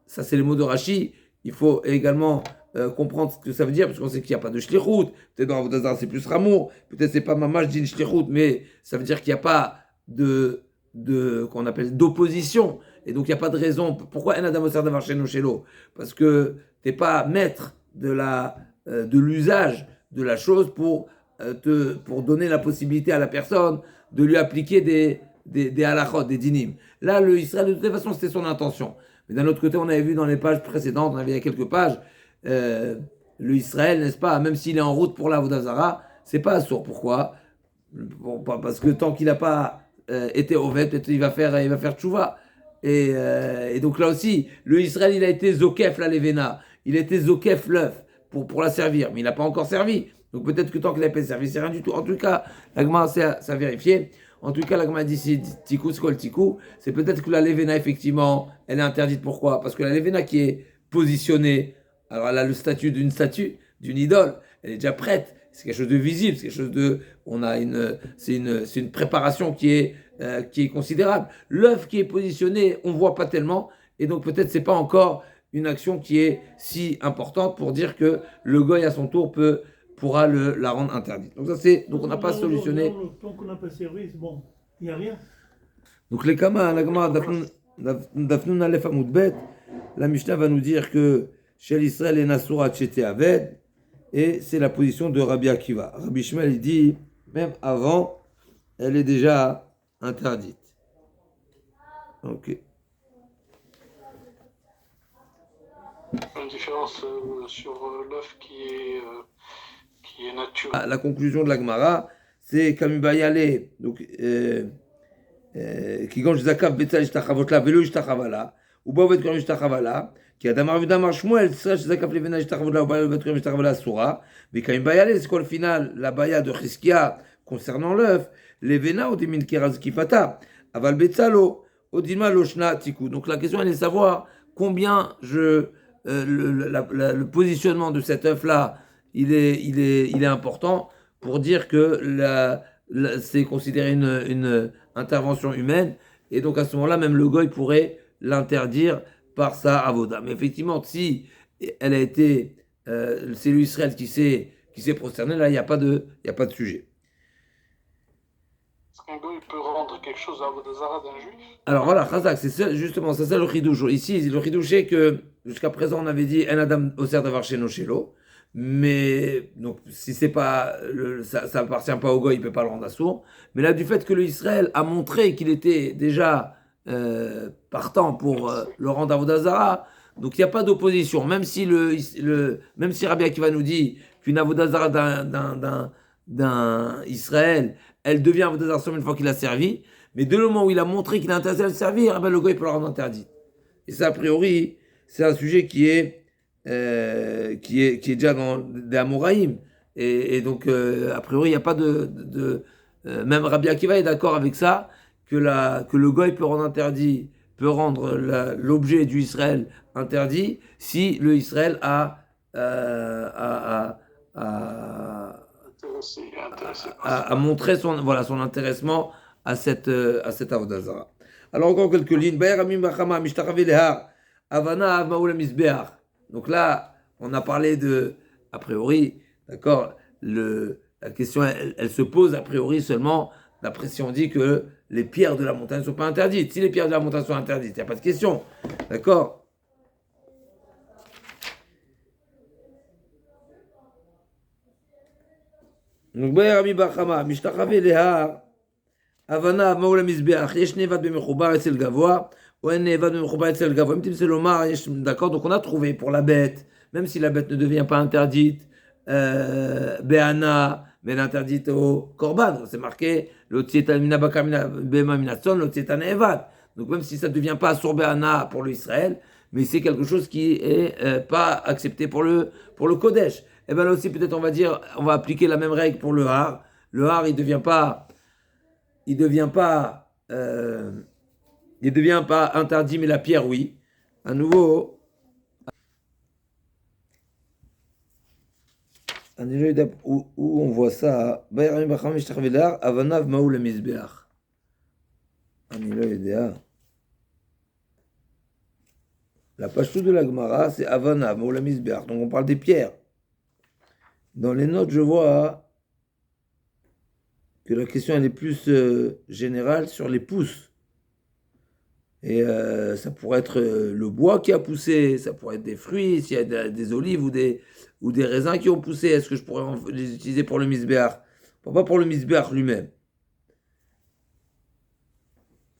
ça c'est les mots de Rashi, il faut également comprendre ce que ça veut dire, parce qu'on sait qu'il n'y a pas de shlichut, peut-être dans Avodazara c'est plus ramour, peut-être c'est pas mamash din shlichut, mais ça veut dire qu'il n'y a pas qu'on appelle d'opposition, et donc il n'y a pas de raison. Pourquoi en adam oser davar sheno shelo? Parce que tu n'es pas maître de l'usage de la chose pour donner la possibilité à la personne de lui appliquer des halachot, des dinim. Là, le Israël, de toute façon, c'était son intention. Mais d'un autre côté, on avait vu dans les pages précédentes, on avait il y a quelques pages, le Israël, n'est-ce pas, même s'il est en route pour la Vodazara, c'est pas assourd. Pourquoi? Parce que tant qu'il n'a pas été Oved, peut-être il va faire tchouva. Et donc là aussi, le Israël, il a été Zokef la Levena, il a été Zokef l'œuf pour la servir, mais il n'a pas encore servi. Donc peut-être que tant qu'il n'a pas servi, c'est rien du tout. En tout cas, l'Agma, ça a vérifié. En tout cas, l'Agma dit si Tikou, c'est quoi le Tikou? C'est peut-être que la Levena, effectivement, elle est interdite. Pourquoi? Parce que la Levena qui est positionnée, alors elle a le statut d'une idole, elle est déjà prête. C'est quelque chose de visible, c'est quelque chose de. C'est une préparation qui est considérable. L'œuf qui est positionné, on voit pas tellement, et donc peut-être c'est pas encore une action qui est si importante pour dire que le goy à son tour pourra la rendre interdite. Donc donc on n'a pas solutionné. Tant qu'on n'a pas servi, bon, il n'y a rien. Donc les Kama, la Dafnoun Aleph Amoud Bet, la Mishnah va nous dire que chez l'Israël est Nasura Tchete Aved, et c'est la position de Rabbi Akiva. Rabbi Shmuel, il dit, même avant, elle est déjà interdite. Ok. Une différence sur l'œuf qui est naturel. La conclusion de la Gemara, c'est Kamibayale, donc qui gange Zakav Betzal Ishtachavot la, Velo Ishtachavala, ou Baovet Koram Ishtachavala, qui a Damar Vidamar Shmuel, Zakav Levena Ishtachavot la, ou Baovet Koram Ishtachavala Soura, mais Kamibayale, c'est quoi le final? La baya de Chizkia concernant l'œuf, Levena ou Dimin Keraz Kifata, Aval Betzalo, Odima Loshna Tiku. Donc la question elle est de savoir combien le positionnement de cet œuf-là, il est important pour dire que c'est considéré une intervention humaine, et donc à ce moment-là, même le goy pourrait l'interdire par sa avoda. Mais effectivement, si elle a été, c'est l'Israël qui s'est prosterné, là, il n'y a pas de sujet. Est-ce qu'un goy peut rendre quelque chose à Vodazara d'un juif? Alors voilà, Chazak, c'est ça le chidouche. Ici, le chidouche est que jusqu'à présent, on avait dit un Adam Oser d'avoir chez Shelo, mais donc si c'est pas ça appartient pas au goy, il peut pas le rendre assourd. Mais là, du fait que l'Israël a montré qu'il était déjà partant pour le rendre Avodazara, donc il n'y a pas d'opposition. Même si même si Rabbi Akiva nous dit qu'une Avodazara d'un Israël, elle devient Avodazara seulement une fois qu'il a servi. Mais de le moment où il a montré qu'il est intéressé à le servir, eh ben le goy peut le rendre interdit. Et ça, a priori, c'est un sujet qui est déjà dans des Amoraïm. Et donc, a priori, il n'y a pas même Rabbi Akiva est d'accord avec ça, que le goy peut rendre l'objet du Israël interdit si le Israël a montré son intéressement à cette Avodazara. Alors encore quelques lignes. Donc là, on a parlé a priori, d'accord, la question, elle se pose a priori seulement d'après si on dit que les pierres de la montagne ne sont pas interdites. Si les pierres de la montagne sont interdites, il n'y a pas de question. D'accord? Donc, Bayarami Bachama, Mishtachave Lehar, Havana, Maoula Mizbeach, Yesh Nevad Bemechoubar et Gavoa, ou En Nevad Bemechoubar et Gavoa, Mtim Selomar, d'accord, donc on a trouvé pour la bête, même si la bête ne devient pas interdite, Beana, mais elle est interdite au Korban, c'est marqué, l'Otsietan Bakamina Bema Minatson, l'Otsietan Evad. Donc même si ça ne devient pas sur Beana pour l'Israël, mais c'est quelque chose qui est pas accepté pour le Kodesh. Et bien là aussi, peut-être on va appliquer la même règle pour le har. Le har, il devient pas interdit, mais la pierre, oui. À nouveau, où on voit ça, Avanav Maoul Mizbeach. La page de la Gemara, c'est Avanav Maoul Mizbeach. Donc on parle des pierres. Dans les notes, je vois que la question elle est plus générale sur les pousses. Et ça pourrait être le bois qui a poussé, ça pourrait être des fruits, s'il y a des olives ou des raisins qui ont poussé. Est-ce que je pourrais les utiliser pour le misbéach? Pas pour le misbéach lui-même.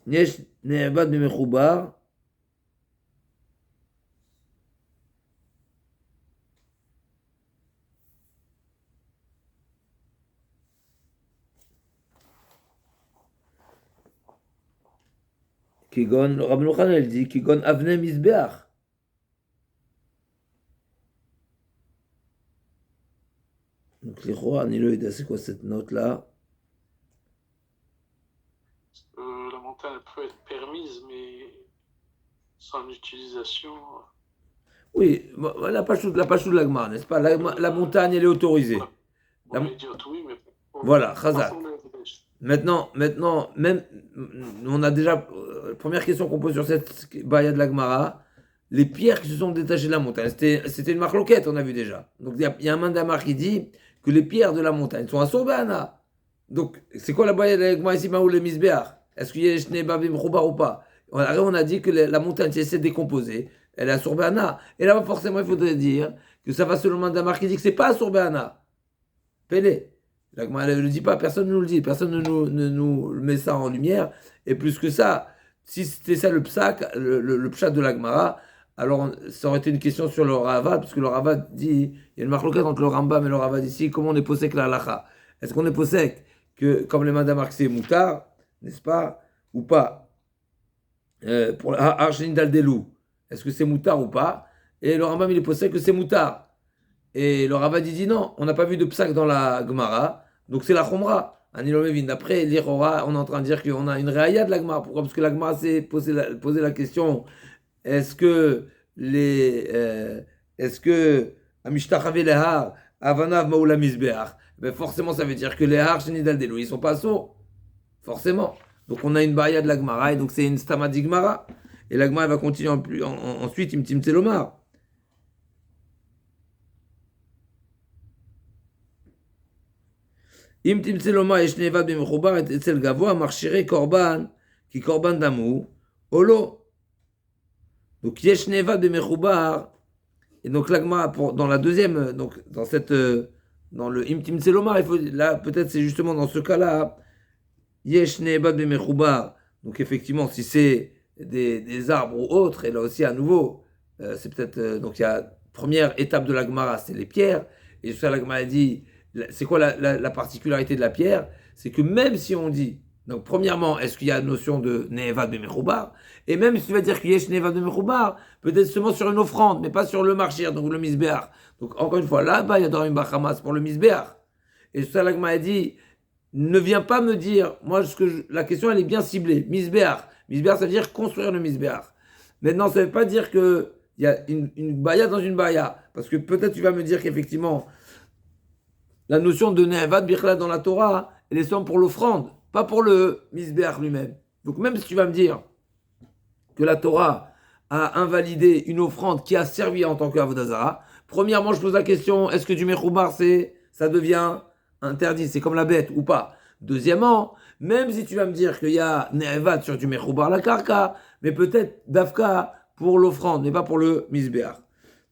יש נאבד במחובר, כגון, רב נוחנן dit, כגון אבני מזבח. Donc, לכאורה, אני לא יודע c'est quoi cette note là. La montagne elle peut être permise, mais son utilisation. Oui, la pachou de la Gemara, n'est-ce pas? La montagne, elle est autorisée. Pour l'idiot, oui, mais. Voilà, Chazak. Maintenant, même, on a déjà, première question qu'on pose sur cette baya de la Gemara, les pierres qui se sont détachées de la montagne, c'était une marloquette, on a vu déjà. Donc il y a un mandamar qui dit que les pierres de la montagne sont à Sorbana. Donc c'est quoi la baya de la Gemara ici, Maoul et Misbeach? Est-ce qu'il y a les Shnei Babim Roubar ou pas? On a dit que la montagne, si elle s'est décomposée, elle est à Sorbana. Et là, forcément, il faudrait dire que ça va selon le mandamar qui dit que c'est pas à Sorbana. Pélé. La Gemara ne le dit pas, personne ne nous le dit, personne ne nous met ça en lumière. Et plus que ça, si c'était ça le psak, le pshat de la Gemara, alors ça aurait été une question sur le Ravad, parce que le Ravad dit, il y a une marloquette entre le Rambam et le Ravad ici, comment on est posé que la halacha? Est-ce qu'on est posé que, comme les mandamar, c'est moutar, n'est-ce pas, ou pas? Pour Archenin d'Aldelou, est-ce que c'est moutar ou pas? Et le Rambam, il est posé que c'est moutar. Et le Ravad dit non, on n'a pas vu de psak dans la Gemara, donc c'est la Chomra. Anilomevin. D'après l'Irora, on est en train de dire qu'on a une réaya de la Gemara. Pourquoi? Parce que la Gemara s'est posé la question, est-ce que Amishtachave lehar, Avanav Maoula Mizbeach? Ben forcément, ça veut dire que les Har Shenidal Delo, ils sont pas sourds. Forcément. Donc on a une baria de la Gemara, et donc c'est une stama di Gemara. Et la Gemara va continuer ensuite, Imtim Tselomar. אם תמצא לומר יש נאבד במחובר אצל גבוה מכשירי קורבן כי קורבן דמו או לא. Donc יש נאבד במחובר et donc l'agma dans la deuxième donc dans cette dans le im tמצא לומר il faut là peut-être c'est justement dans ce cas-là יש נאבד במחובר donc effectivement si c'est des arbres ou autres et là aussi à nouveau c'est peut-être donc il y a première étape de l'agmara c'est les pierres et ça l'agmara dit c'est quoi la particularité de la pierre? C'est que même si on dit, donc premièrement, est-ce qu'il y a une notion de Ne'evad B'Mechoubar? Et même si tu vas dire qu'il y a Ne'evad B'Mechoubar, peut-être seulement sur une offrande, mais pas sur le marchir, donc le misbéach. Donc encore une fois, là-bas, il y a Dorim Bachamas pour le misbéach. Et ça, l'agma a dit, ne viens pas me dire, moi, la question, elle est bien ciblée. Misbéach. Misbéach, ça veut dire construire le misbéach. Maintenant, ça ne veut pas dire qu'il y a une baya dans une baya. Parce que peut-être tu vas me dire qu'effectivement, la notion de Ne'evad Bichla dans la Torah, elle est seulement pour l'offrande, pas pour le Misbéach lui-même. Donc même si tu vas me dire que la Torah a invalidé une offrande qui a servi en tant qu'Avodah Zara, premièrement je pose la question, est-ce que du Mechoubar ça devient interdit, c'est comme la bête ou pas? Deuxièmement, même si tu vas me dire qu'il y a Ne'evad sur du Mechoubar la Karka, mais peut-être Dafka pour l'offrande, mais pas pour le Misbéach.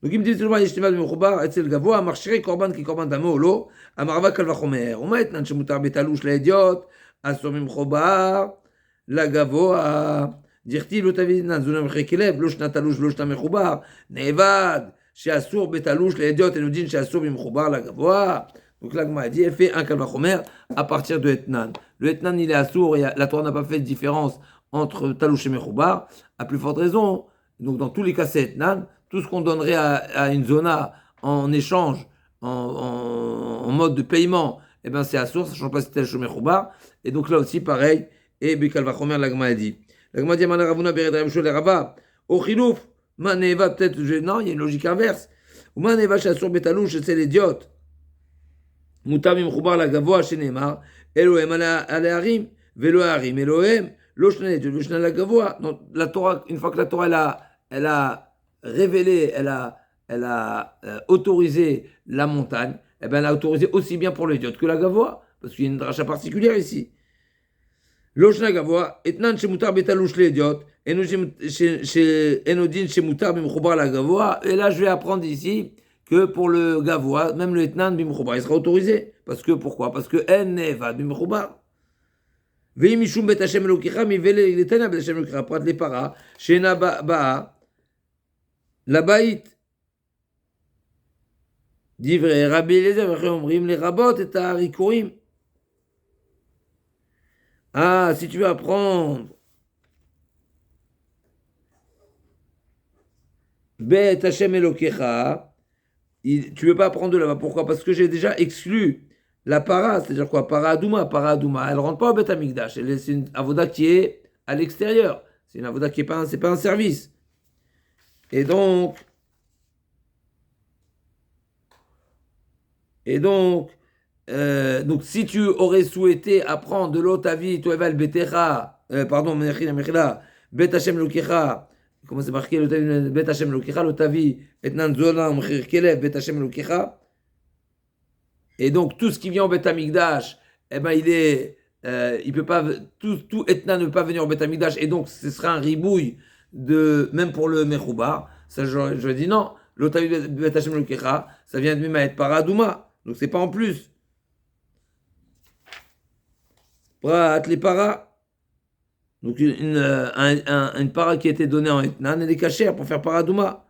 Donc il me dit toujours יש נאבד במחובר אצל גבוה מכשירי קורבן כי קורבן דמו או לא המרבה קל וחומר ומה אתנן שמותר בתלוש לאדיוט אסור במחובר לגבוה דכתיב לא תביא אתנן זונה מחי כלב לא שנת תלוש ולא שנת מחובר נאבד שאסור בתלוש לאדיוט אינו דין שאסור במחובר לגבוה. Donc là, Gma a dit, elle fait un kalvachomer à partir de Etnan. Le Etnan, il est assour et la Torah n'a pas fait de différence entre Talouch et Mechoubar. À plus forte raison, donc dans tous les cas, c'est Etnan. Tout ce qu'on donnerait à une zona en échange, en mode de paiement, eh ben c'est assour, ça ne change pas si tel Shomer Choubar. Et donc là aussi, pareil, et Bekal Vachomer, la Gma a dit. La Gma dit, Mana Ravuna Beret Ramshol et Rava, au Chilouf, Maneva, peut-être, non, il y a une logique inverse. Ou Maneva, Chassour Betalouch, c'est l'idiote. Moutamim Choubar, la Gavoa, Shenemar, Elohim, Aleharim, Velo Harim, Elohim, Loshnanet, Loshna la Gavoa. Donc la Torah, une fois que la Torah, elle a révélé, elle a autorisé la montagne, eh ben elle a autorisé aussi bien pour l'idiote que la Gavoa, parce qu'il y a une dracha particulière ici. Loshna Gavoa, etnan shemutar betalouch l'idiote, enodin shemutar bimchoubar la Gavoa, et là je vais apprendre ici que pour le Gavoa, même le etnan bimchoubar, il sera autorisé. Parce que, pourquoi? Parce que en ne'evad bimchoubar. Veim mishum bet Hashem Elokecha mivele letana bet Hashem Elokecha prat lepara shena ba'a labait. Divrei Rabbi Eliezer v'chei omrim les rabot et harikurim. Ah, si tu veux apprendre Bet Hashem Elokecha, tu ne veux pas apprendre de là-bas. Pourquoi? Parce que j'ai déjà exclu la para, c'est-à-dire quoi? Para Adouma, elle ne rentre pas au Bet Amikdash. C'est une avoda qui est à l'extérieur. C'est une avoda qui n'est pas, c'est pas un service. Et donc, si tu aurais souhaité apprendre de l'autre avis, Toeval Betecha, Mechila, Bet Hashem Elokecha, comment c'est marqué, Bet Hashem Elokecha, l'otavi, Etnan Zona, Mechir Kelev, Bet Hashem Elokecha. Et donc, tout ce qui vient au Bet Amikdash, eh ben, il peut pas, tout Etnan ne peut pas venir au Bet Amikdash, et donc, ce sera un ribouille même pour le Mechoubar. Ça, je dis non, l'otavi Bet Hashem Elokecha, ça vient de Mimaet Paradouma. Donc, c'est pas en plus. Prat les para. Donc, une para qui a été donnée en Etnan, elle est cachée pour faire paradouma.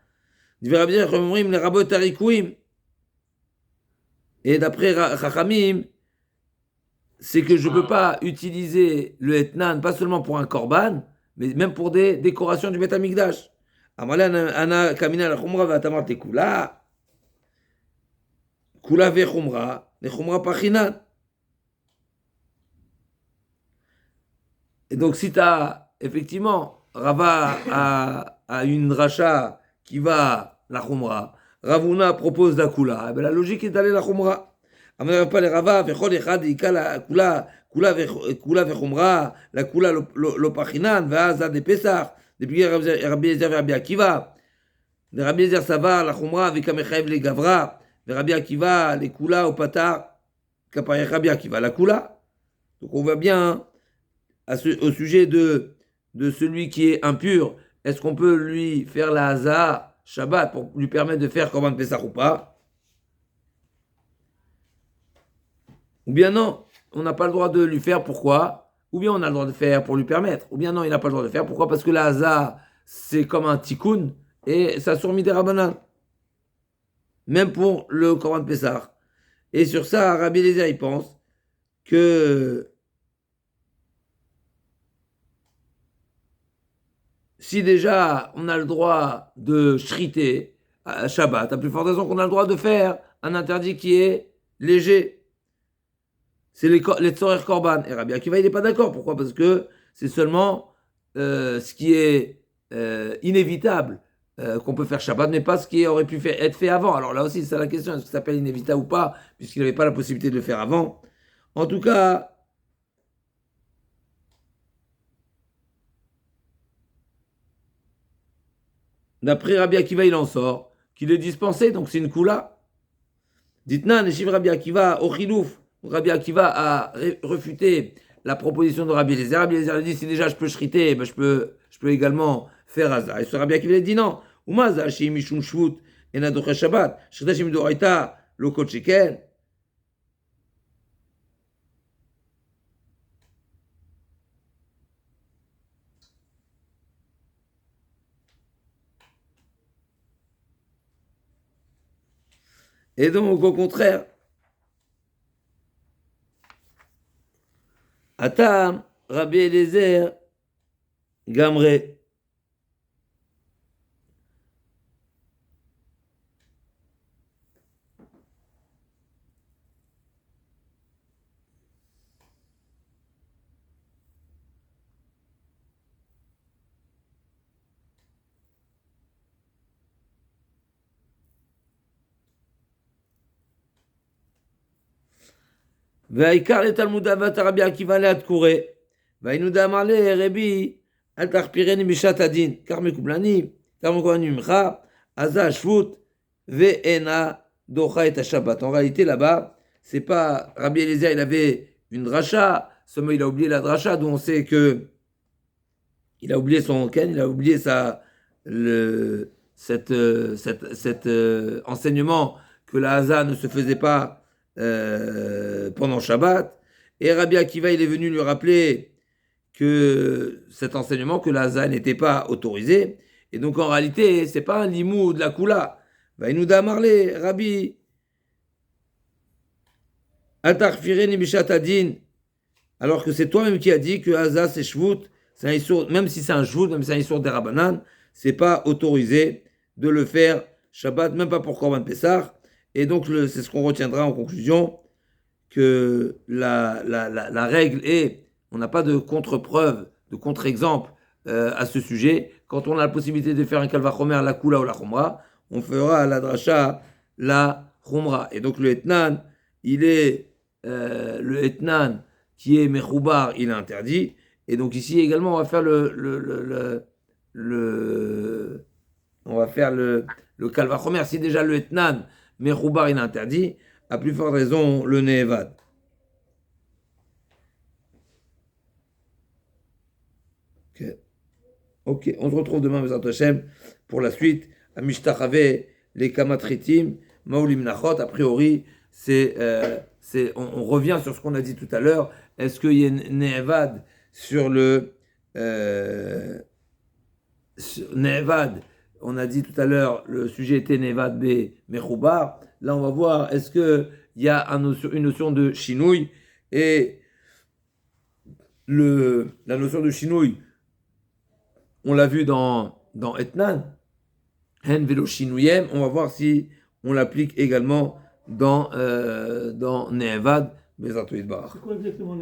Divers bien, les rabot harikuim. Et d'après Chachamim, c'est que je ne peux pas utiliser le Etnan, pas seulement pour un korban, mais même pour des décorations du Bet Amikdash. Amalan ana kamina la khumra va tamar tekula. Kula ve khumra, le khumra pachinan. Et donc, si tu as, effectivement, Rava a une racha qui va la Khumra, Ravuna propose la Kula, la logique est d'aller la Khumra. Amène pas les Rava, Vechol Echad, Ika la Kula Vechumra, la Kula Lopachinan, Vaza de Pesach, depuis Rabbi Eliezer Rabbi Akiva. Rabbi Eliezer Savar, la Khumra, Vekamechaev les Gavra, Rabbi Akiva, les Kula au Patar, Kapayach Rabbi Akiva, la Kula. Donc, on voit bien. Au sujet de celui qui est impur, est-ce qu'on peut lui faire la haza Shabbat pour lui permettre de faire Korban Pesach ou pas? Ou bien non, on n'a pas le droit de lui faire, pourquoi? Ou bien on a le droit de faire pour lui permettre, ou bien non, il n'a pas le droit de faire, pourquoi? Parce que la haza, c'est comme un tikkun, et ça surmit des rabbanan. Même pour le Korban Pesach. Et sur ça, Rabbi Eliezer, il pense que si déjà on a le droit de shriter à Shabbat, à plus forte raison qu'on a le droit de faire un interdit qui est léger. C'est les tzorer korban. Et Rabbi Akiva, il n'est pas d'accord. Pourquoi? Parce que c'est seulement ce qui est inévitable qu'on peut faire Shabbat, mais pas ce qui aurait pu être fait avant. Alors là aussi, c'est la question, est-ce que ça s'appelle inévitable ou pas, puisqu'il n'avait pas la possibilité de le faire avant. En tout cas, d'après Rabbi Akiva, il en sort, qu'il est dispensé, donc c'est une koula. Dites-na, Neshiv Rabbi Akiva, au chilouf. Rabbi Akiva a refuté la proposition de Rabbi Eliezer. Rabbi Eliezer a dit, si déjà je peux shriter, ben je peux également faire Haza. Et ce Rabbi Akiva a dit non. Umaza, Shim Mishum Shvut, Enadocha Shabbat, Shrita Shim Doraita, Lokot Sheken. Et donc, au contraire, Atam, Rabbi Eliezer, Gamre. והעיקר לתלמוד אהבת רבי עקיבא ליד קורא, והיינו דאמר לרבי, אל תחפירני בשעת הדין, כך מקובלני, כך מקובלני ממך, אז השבות, ואינה דוחה את השבת. En réalité, là-bas, c'est pas, Rabbi Eliezer, il avait une dracha, seulement il a oublié la dracha, d'où on sait que il a oublié son ken, il a oublié cet enseignement que la haza ne se faisait pas pendant Shabbat, et Rabbi Akiva il est venu lui rappeler que cet enseignement que la Haza n'était pas autorisée. Et donc en réalité, c'est pas un limou de la Kula. Vaïnouda Marlé, Rabbi, Atarfire Nibishatadin, alors que c'est toi-même qui as dit que Haza c'est Shvut, c'est un issour, même si c'est un Shvut, même si c'est un issour des Rabbanan, c'est pas autorisé de le faire Shabbat, même pas pour Korban Pessah. Et donc c'est ce qu'on retiendra en conclusion, que la règle est, on n'a pas de contre-preuve, de contre-exemple à ce sujet. Quand on a la possibilité de faire un kalvachomer, la kula ou la chumra, on fera la dracha, la chumra. Et donc le etnan, il est le etnan qui est mechoubar, il est interdit. Et donc ici également, on va faire on va faire le kalvachomer. Si déjà le etnan mechoubar, il est interdit, à plus forte raison le nevad. Ok, on se retrouve demain, Bezat Hashem, pour la suite. À Mishtachave, les Kamatritim, Maoulim Nachot. A priori, on revient sur ce qu'on a dit tout à l'heure. Est-ce qu'il y a une Nevad sur le. Nevad, on a dit tout à l'heure, le sujet était Nevad B. Mechoubar. Là, on va voir, est-ce qu'il y a une notion de Shinouï. Et la notion de Shinouï, on l'a vu dans Etnan, Hen Velo Shinuyem, on va voir si on l'applique également dans Nevad, Bezat Yitbarach. C'est quoi exactement